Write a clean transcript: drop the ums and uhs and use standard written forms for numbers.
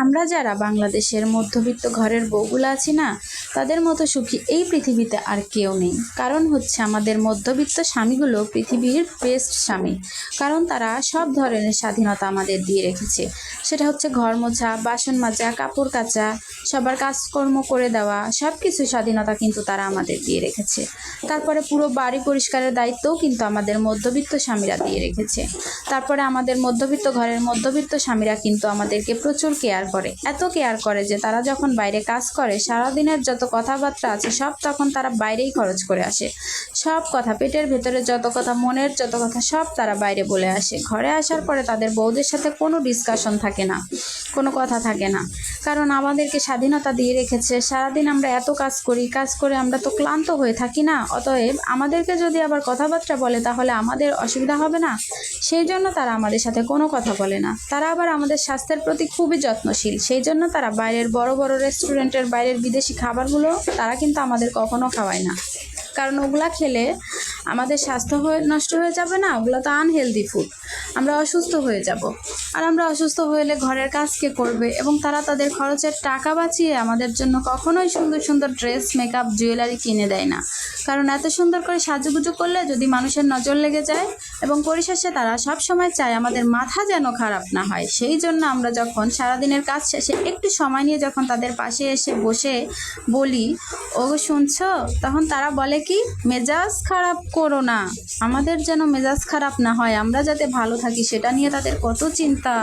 আমরা যারা বাংলাদেশের মধ্যবিত্ত ঘরের বউগুলো আছি না, তাদের মতো সুখী এই পৃথিবীতে আর কেউ নেই। কারণ হচ্ছে আমাদের মধ্যবিত্ত স্বামীগুলো পৃথিবীর বেস্ট স্বামী। কারণ তারা সব ধরনের স্বাধীনতা আমাদের দিয়ে রেখেছে। সেটা হচ্ছে ঘর মোছা, বাসন মাজা, কাপড় কাচা, সবার কাজকর্ম করে দেওয়া, সব কিছু স্বাধীনতা কিন্তু তারা আমাদের দিয়ে রেখেছে। তারপরে পুরো বাড়ি পরিষ্কারের দায়িত্বও কিন্তু আমাদের মধ্যবিত্ত স্বামীরা দিয়ে রেখেছে। তারপরে আমাদের মধ্যবিত্ত ঘরের মধ্যবিত্ত স্বামীরা কিন্তু আমাদেরকে প্রচুর কেয়ার করে। এত কেয়ার করে যে তারা যখন বাইরে কাজ করে, সারাদিনের যত কথাবার্তা আছে সব তখন তারা বাইরেই খরচ করে আসে। সব কথা, পেটের ভেতরে যত কথা, মনের যত কথা সব তারা বাইরে বলে আসে। ঘরে আসার পরে তাদের বউদের সাথে কোনো ডিসকাশন থাকে না, কোনো কথা থাকে না। কারণ আমাদেরকে স্বাধীনতা দিয়ে রেখেছে। সারাদিন আমরা এত কাজ করি, কাজ করে আমরা তো ক্লান্ত হয়ে থাকি না। অতএব আমাদেরকে যদি আবার কথাবার্তা বলে তাহলে আমাদের অসুবিধা হবে না। সেই জন্য তারা আমাদের সাথে কোনো কথা বলে না। তারা আবার আমাদের স্বাস্থ্যের প্রতি খুবই যত্নশীল। সেই জন্য তারা বাইরের বড় বড় রেস্টুরেন্টের বাইরের বিদেশি খাবারগুলো তারা কিন্তু আমাদের কখনো খাওয়ায় না। কারণ ওগুলা খেলে আমাদের স্বাস্থ্য নষ্ট হয়ে যাবে না, ওগুলো তো আনহেলদি ফুড। আমরা অসুস্থ হয়ে যাব। আর আমরা অসুস্থ হলে ঘরের কাজ কে করবে? এবং তারা তাদের খরচের টাকা বাঁচিয়ে আমাদের জন্য কখনোই সুন্দর সুন্দর ড্রেস, মেকআপ, জুয়েলারি কিনে দেয় না। কারণ এত সুন্দর করে সাজুগুজু করলে যদি মানুষের নজর লেগে যায়, এবং পরিশেষে তারা সব সময় চায় আমাদের মাথা যেন খারাপ না হয়। সেই জন্য আমরা যখন সারাদিনের কাজ শেষে একটু সময় নিয়ে যখন তাদের পাশে এসে বসে বলি, ও শুনছো, তখন তারা বলে কি, মেজাজ খারাপ করো না, আমাদের যেন মেজাজ খারাপ না হয়, আমরা যাতে ভালো থাকি সেটা নিয়ে তাদের কত চিন্তা।